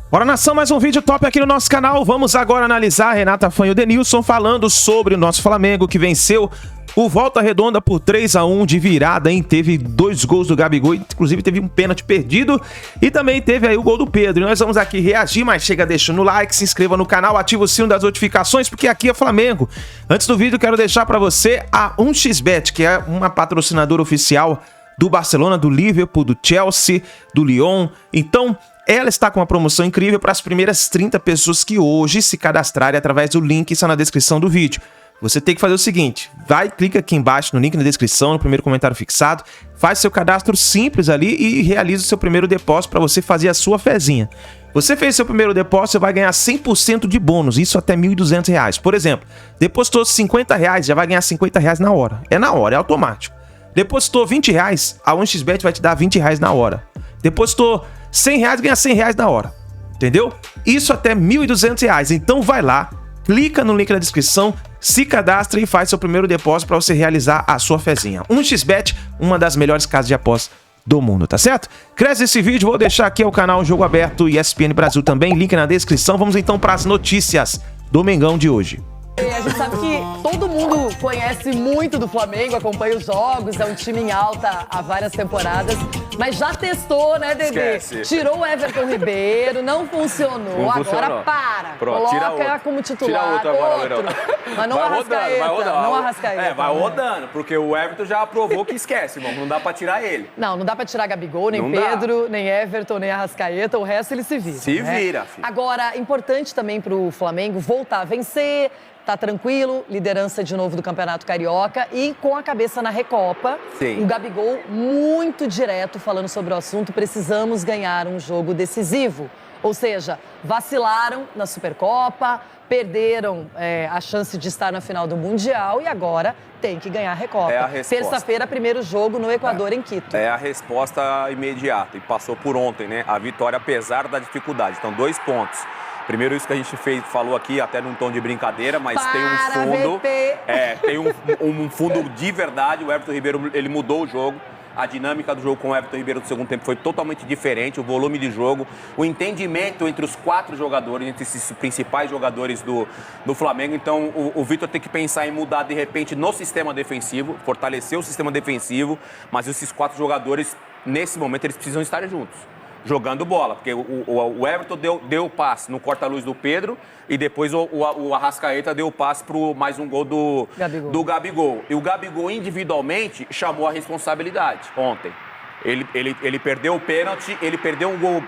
Bora, nação, mais um vídeo top aqui no nosso canal. Vamos agora analisar a Renata Fã e o Denilson falando sobre o nosso Flamengo, que venceu o Volta Redonda por 3-1 de virada, hein? Teve 2 gols do Gabigol, inclusive teve um pênalti perdido e também teve aí o gol do Pedro. E nós vamos aqui reagir, mas chega deixando o like, se inscreva no canal, ativa o sino das notificações, porque aqui é Flamengo. Antes do vídeo, quero deixar para você a 1xBet, que é uma patrocinadora oficial do Barcelona, do Liverpool, do Chelsea, do Lyon. Então, ela está com uma promoção incrível para as primeiras 30 pessoas que hoje se cadastrarem através do link que está na descrição do vídeo. Você tem que fazer o seguinte, clica aqui embaixo no link na descrição, no primeiro comentário fixado, faz seu cadastro simples ali e realiza o seu primeiro depósito para você fazer a sua fezinha. Você fez seu primeiro depósito, você vai ganhar 100% de bônus, isso até R$ 1.200. Por exemplo, depositou R$50, já vai ganhar R$50 na hora. É na hora, é automático. Depositou R$20, a 1xBet vai te dar R$20 na hora. Depositou R$100, ganha R$100 na hora. Entendeu? Isso até R$ 1.200. Então vai lá, clica no link na descrição, se cadastra e faz seu primeiro depósito para você realizar a sua fezinha. 1xBet, uma das melhores casas de apostas do mundo, tá certo? Cresce esse vídeo, vou deixar aqui o canal Jogo Aberto e ESPN Brasil também, link na descrição. Vamos então para as notícias do Mengão de hoje. A gente sabe que todo mundo conhece muito do Flamengo, acompanha os jogos, é um time em alta há várias temporadas, mas já testou, né, Dedê? Esquece. Tirou o Everton Ribeiro, não funcionou, Não agora funcionou. para. Pronto, tira Coloca outro. como titular, Tira outro agora, outro. Mas não vai Arrascaeta, rodando, vai rodando. não Arrascaeta. É, vai rodando, porque o Everton já provou que esquece, irmão, não dá pra tirar ele. Não dá pra tirar Gabigol, nem Não dá. Pedro, nem Everton, nem Arrascaeta, o resto ele se vira. Se né? vira, filho. Agora, importante também pro Flamengo voltar a vencer, tá tranquilo, liderança de novo do Campeonato Carioca e com a cabeça na Recopa. Sim. O Gabigol muito direto falando sobre o assunto, precisamos ganhar um jogo decisivo. Ou seja, vacilaram na Supercopa, perderam a chance de estar na final do Mundial e agora tem que ganhar a Recopa. É a resposta. Terça-feira, primeiro jogo no Equador, em Quito. É a resposta imediata e passou por ontem, né? A vitória apesar da dificuldade. Então, 2 pontos. Primeiro, isso que a gente falou aqui, até num tom de brincadeira, mas tem um fundo. Tem um fundo de verdade. O Everton Ribeiro, ele mudou o jogo. A dinâmica do jogo com o Everton Ribeiro do segundo tempo foi totalmente diferente. O volume de jogo, o entendimento entre os 4 jogadores, entre esses principais jogadores do Flamengo. Então, o Vitor tem que pensar em mudar, de repente, no sistema defensivo, fortalecer o sistema defensivo. Mas esses 4 jogadores, nesse momento, eles precisam estar juntos, jogando bola, porque o Everton deu o passe no corta-luz do Pedro e depois o Arrascaeta deu o passe para mais um gol do Gabigol. E o Gabigol individualmente chamou a responsabilidade ontem. Ele perdeu o pênalti, ele perdeu um gol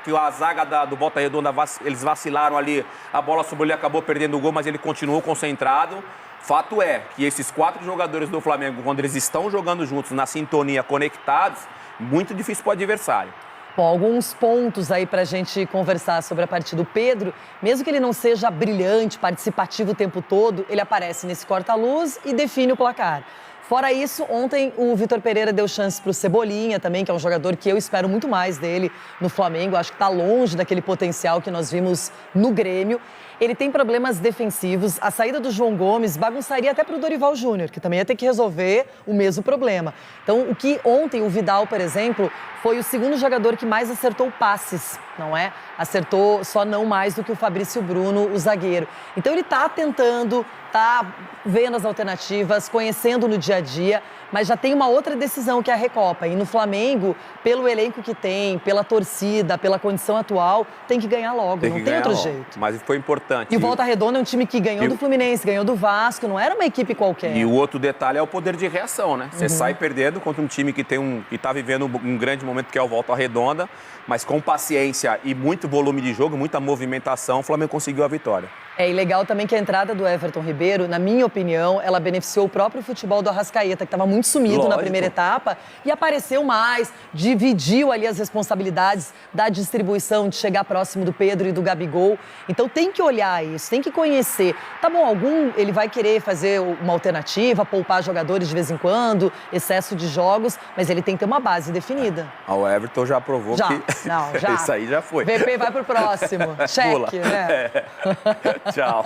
que a zaga do Volta Redonda, eles vacilaram ali, a bola sobrou, ele acabou perdendo o gol, mas ele continuou concentrado. Fato é que esses 4 jogadores do Flamengo, quando eles estão jogando juntos, na sintonia, conectados, muito difícil para o adversário. Bom, alguns pontos aí pra gente conversar sobre a partida do Pedro. Mesmo que ele não seja brilhante, participativo o tempo todo, ele aparece nesse corta-luz e define o placar. Fora isso, ontem o Vitor Pereira deu chance pro Cebolinha também, que é um jogador que eu espero muito mais dele no Flamengo. Acho que tá longe daquele potencial que nós vimos no Grêmio. Ele tem problemas defensivos. A saída do João Gomes bagunçaria até para o Dorival Júnior, que também ia ter que resolver o mesmo problema. Então, o que ontem o Vidal, por exemplo, foi o segundo jogador que mais acertou passes, não é? Acertou só não mais do que o Fabrício Bruno, o zagueiro. Então, ele está tentando, está vendo as alternativas, conhecendo no dia a dia, mas já tem uma outra decisão, que é a Recopa. E no Flamengo, pelo elenco que tem, pela torcida, pela condição atual, tem que ganhar logo, não tem outro jeito. Mas foi importante. E o Volta Redonda é um time que ganhou do Fluminense, ganhou do Vasco, não era uma equipe qualquer. E o outro detalhe é o poder de reação, né? Você sai perdendo contra um time que está vivendo um grande momento, que é o Volta Redonda, mas com paciência e muito volume de jogo, muita movimentação, o Flamengo conseguiu a vitória. É, e legal também que a entrada do Everton Ribeiro, na minha opinião, ela beneficiou o próprio futebol do Arrascaeta, que estava muito sumido na primeira etapa, e apareceu mais, dividiu ali as responsabilidades da distribuição, de chegar próximo do Pedro e do Gabigol. Então tem que olhar isso, tem que conhecer. Tá bom, ele vai querer fazer uma alternativa, poupar jogadores de vez em quando, excesso de jogos, mas ele tem que ter uma base definida. O Everton já provou que... Já. Isso aí já foi. VP vai pro próximo. Cheque, né? Tchau.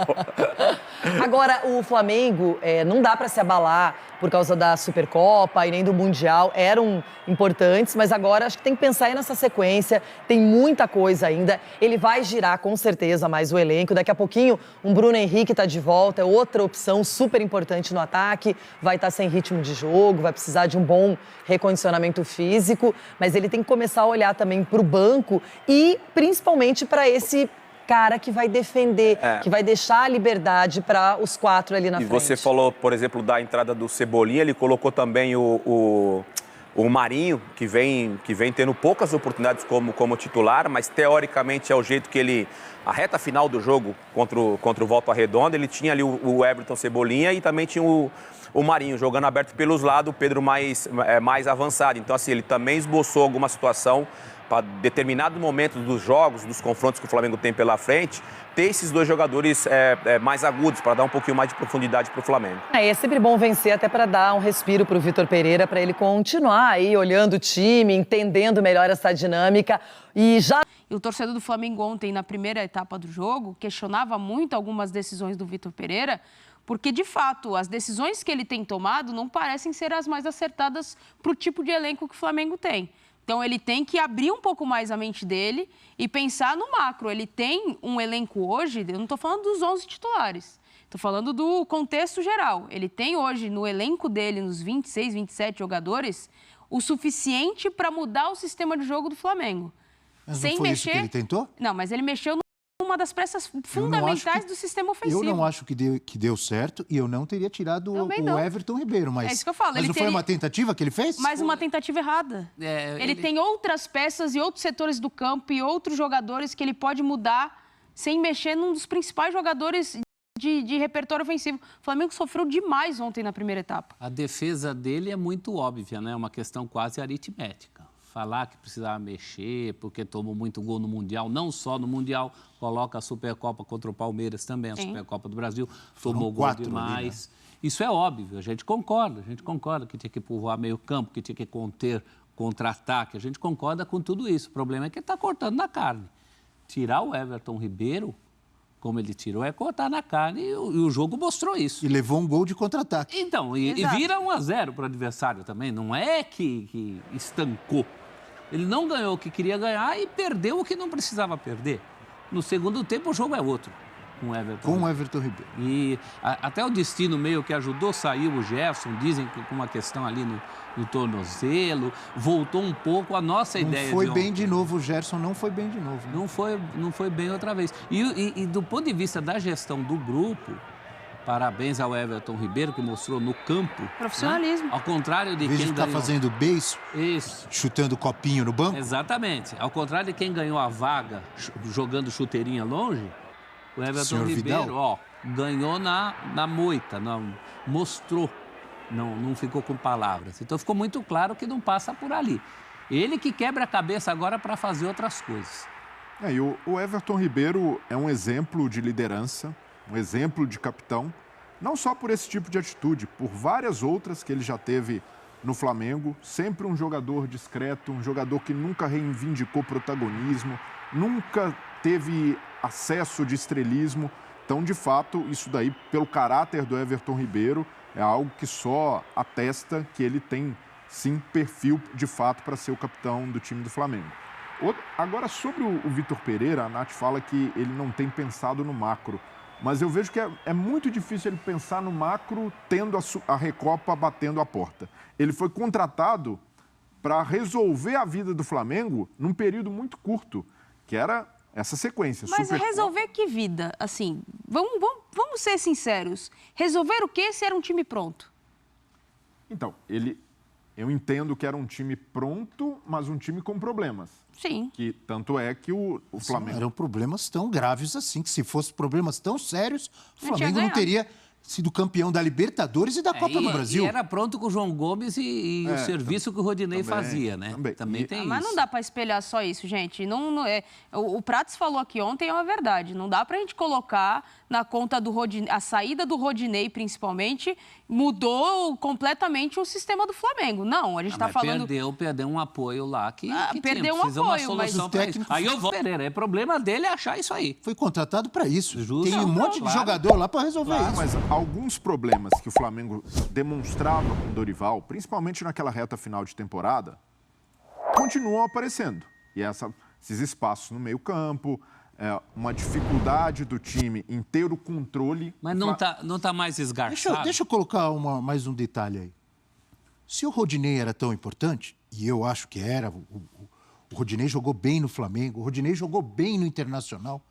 Agora, o Flamengo não dá para se abalar por causa da Supercopa e nem do Mundial. Eram importantes, mas agora acho que tem que pensar aí nessa sequência. Tem muita coisa ainda. Ele vai girar com certeza mais o elenco. Daqui a pouquinho, um Bruno Henrique está de volta. É outra opção super importante no ataque. Vai estar sem ritmo de jogo, vai precisar de um bom recondicionamento físico. Mas ele tem que começar a olhar também para o banco e principalmente para esse cara que vai defender, que vai deixar a liberdade para os 4 ali na frente. E você falou, por exemplo, da entrada do Cebolinha, ele colocou também o Marinho, que vem tendo poucas oportunidades como titular, mas teoricamente é o jeito que ele... A reta final do jogo contra o Volta Redonda, ele tinha ali o Everton Cebolinha e também tinha o Marinho jogando aberto pelos lados, o Pedro mais avançado. Então, assim, ele também esboçou alguma situação para determinado momento dos jogos, dos confrontos que o Flamengo tem pela frente, ter esses 2 jogadores mais agudos, para dar um pouquinho mais de profundidade para o Flamengo. É sempre bom vencer, até para dar um respiro para o Vitor Pereira, para ele continuar aí olhando o time, entendendo melhor essa dinâmica e já... E o torcedor do Flamengo ontem, na primeira etapa do jogo, questionava muito algumas decisões do Vitor Pereira, porque, de fato, as decisões que ele tem tomado não parecem ser as mais acertadas para o tipo de elenco que o Flamengo tem. Então, ele tem que abrir um pouco mais a mente dele e pensar no macro. Ele tem um elenco hoje, eu não estou falando dos 11 titulares, estou falando do contexto geral. Ele tem hoje, no elenco dele, nos 26, 27 jogadores, o suficiente para mudar o sistema de jogo do Flamengo. Mas não foi isso que ele tentou? Não, mas ele mexeu numa das peças fundamentais do sistema ofensivo. Eu não acho que deu certo e eu não teria tirado o Everton Ribeiro. Mas, é isso que eu falo. Mas foi uma tentativa que ele fez? Mas uma tentativa errada. Ele tem outras peças e outros setores do campo e outros jogadores que ele pode mudar sem mexer num dos principais jogadores de repertório ofensivo. O Flamengo sofreu demais ontem na primeira etapa. A defesa dele é muito óbvia, né? É uma questão quase aritmética. Falar que precisava mexer porque tomou muito gol no Mundial, não só no Mundial, coloca a Supercopa contra o Palmeiras também, a Supercopa do Brasil, tomou gol demais. Ali, né? Isso é óbvio, a gente concorda que tinha que povoar meio campo, que tinha que conter contra-ataque, a gente concorda com tudo isso. O problema é que ele está cortando na carne. Tirar o Everton Ribeiro, como ele tirou, é cortar na carne e o jogo mostrou isso. E levou um gol de contra-ataque. Então, e vira 1-0 para o adversário também, não é que estancou. Ele não ganhou o que queria ganhar e perdeu o que não precisava perder. No segundo tempo, o jogo é outro com o Everton Ribeiro. E até o destino meio que ajudou, saiu o Gerson, dizem que com uma questão ali no tornozelo, voltou um pouco a nossa ideia. Não foi bem de novo, o Gerson não foi bem de novo. Né? Não foi bem outra vez. E do ponto de vista da gestão do grupo, parabéns ao Everton Ribeiro, que mostrou no campo. Profissionalismo. Né? Ao contrário de quem ganhou... fazendo beijo, chutando copinho no banco. Exatamente. Ao contrário de quem ganhou a vaga jogando chuteirinha longe, o Everton Ribeiro, ganhou na moita, mostrou, não ficou com palavras. Então ficou muito claro que não passa por ali. Ele que quebra a cabeça agora para fazer outras coisas. E o Everton Ribeiro é um exemplo de liderança, um exemplo de capitão, não só por esse tipo de atitude, por várias outras que ele já teve no Flamengo, sempre um jogador discreto, um jogador que nunca reivindicou protagonismo, nunca teve acesso de estrelismo. Então, de fato, isso daí, pelo caráter do Everton Ribeiro, é algo que só atesta que ele tem, sim, perfil de fato para ser o capitão do time do Flamengo. Agora, sobre o Vitor Pereira, a Nath fala que ele não tem pensado no macro. Mas eu vejo que é muito difícil ele pensar no macro tendo a Recopa batendo a porta. Ele foi contratado para resolver a vida do Flamengo num período muito curto, que era essa sequência. Mas resolver que vida? Assim, vamos ser sinceros. Resolver o quê se era um time pronto? Então, eu entendo que era um time pronto, mas um time com problemas. Sim. Que tanto é que o Flamengo... Eram problemas tão graves assim, que se fossem problemas tão sérios, o Flamengo não teria sido campeão da Libertadores e da Copa do Brasil. E era pronto com o João Gomes e o serviço que o Rodinei fazia, né? Também tem isso. Mas não dá para espelhar só isso, gente. O Prats falou aqui ontem, é uma verdade. Não dá para a gente colocar na conta do Rodinei. A saída do Rodinei, principalmente, mudou completamente o sistema do Flamengo. Não, a gente está falando... Perdeu um apoio lá que perdeu um apoio, mas o técnico... Aí eu vou... Pereira, é problema dele achar isso aí. Foi contratado para isso. Justo. Tem um monte de jogador lá para resolver isso. Mas alguns problemas que o Flamengo demonstrava com o Dorival, principalmente naquela reta final de temporada, continuam aparecendo. E esses espaços no meio-campo, uma dificuldade do time em ter o controle. Mas não tá mais esgarçado. Deixa eu colocar mais um detalhe aí. Se o Rodinei era tão importante, e eu acho que era, o Rodinei jogou bem no Flamengo, o Rodinei jogou bem no Internacional.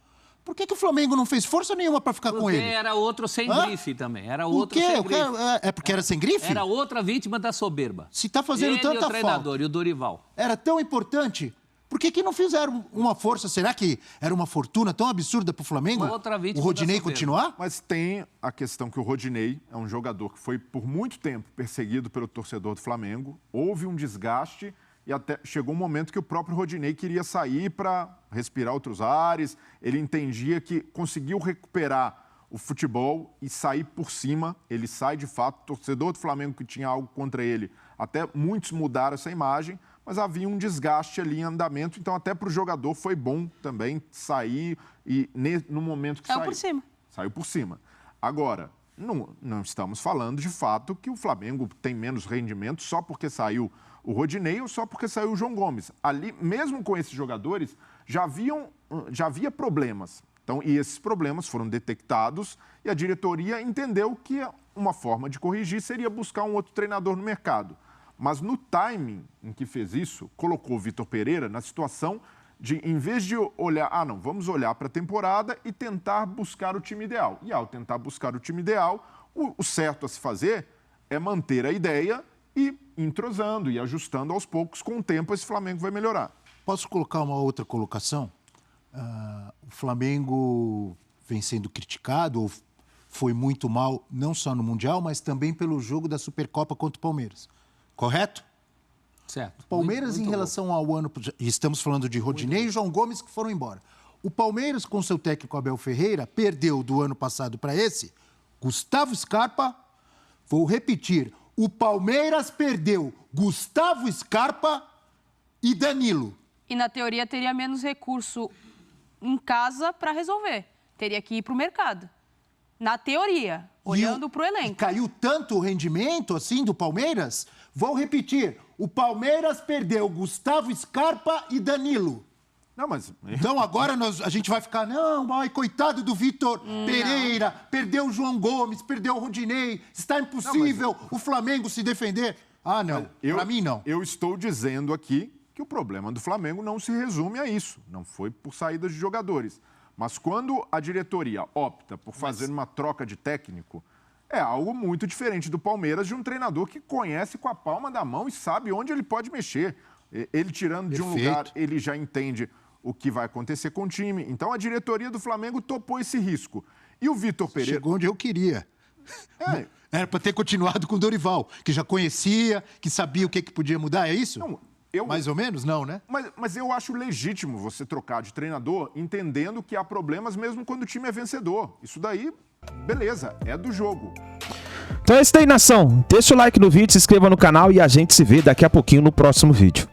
Por que o Flamengo não fez força nenhuma para ficar com ele? Porque era outro sem grife também. Era outro sem grife. É porque era sem grife? Era outra vítima da soberba. Se tá fazendo tanta falta. O treinador e o Dorival. Era tão importante. Por que não fizeram uma força? Será que era uma fortuna tão absurda para o Flamengo? Outra vítima o Rodinei continuar? Mas tem a questão que o Rodinei é um jogador que foi por muito tempo perseguido pelo torcedor do Flamengo. Houve um desgaste. E até chegou um momento que o próprio Rodinei queria sair para respirar outros ares. Ele entendia que conseguiu recuperar o futebol e sair por cima. Ele sai de fato. O torcedor do Flamengo que tinha algo contra ele, até muitos mudaram essa imagem, mas havia um desgaste ali em andamento. Então até para o jogador foi bom também sair e no momento que saiu. Saiu por cima. Saiu por cima. Agora, não estamos falando de fato que o Flamengo tem menos rendimento só porque saiu o Rodinei ou só porque saiu o João Gomes. Ali, mesmo com esses jogadores, já havia problemas. Então, e esses problemas foram detectados e a diretoria entendeu que uma forma de corrigir seria buscar um outro treinador no mercado. Mas no timing em que fez isso, colocou o Vitor Pereira na situação de, em vez de olhar, vamos olhar para a temporada e tentar buscar o time ideal. E ao tentar buscar o time ideal, o certo a se fazer é manter a ideia e entrosando e ajustando aos poucos. Com o tempo, esse Flamengo vai melhorar. Posso colocar uma outra colocação? O Flamengo vem sendo criticado, ou foi muito mal, não só no Mundial, mas também pelo jogo da Supercopa contra o Palmeiras. Correto? Certo. O Palmeiras, em relação ao ano... Estamos falando de Rodinei e João Gomes, que foram embora. O Palmeiras, com seu técnico Abel Ferreira, perdeu do ano passado para esse Gustavo Scarpa. Vou repetir. O Palmeiras perdeu Gustavo Scarpa e Danilo. E, na teoria, teria menos recurso em casa para resolver. Teria que ir para o mercado. Na teoria, olhando para o elenco. Caiu tanto o rendimento, assim, do Palmeiras? Vou repetir. O Palmeiras perdeu Gustavo Scarpa e Danilo. Não, mas... Então agora a gente vai ficar, coitado do Vitor Pereira, perdeu o João Gomes, perdeu o Rodinei, está impossível o Flamengo se defender. Não, para mim não. Eu estou dizendo aqui que o problema do Flamengo não se resume a isso, não foi por saídas de jogadores. Mas quando a diretoria opta por fazer uma troca de técnico, é algo muito diferente do Palmeiras, de um treinador que conhece com a palma da mão e sabe onde ele pode mexer. Ele tirando de um lugar, ele já entende o que vai acontecer com o time. Então, a diretoria do Flamengo topou esse risco. E o Vitor Pereira... Chegou onde eu queria. Era para ter continuado com o Dorival, que já conhecia, que sabia o que podia mudar, é isso? Não, mais ou menos? Não, né? Mas eu acho legítimo você trocar de treinador entendendo que há problemas mesmo quando o time é vencedor. Isso daí, beleza, é do jogo. Então é isso aí, nação. Deixa o like no vídeo, se inscreva no canal e a gente se vê daqui a pouquinho no próximo vídeo.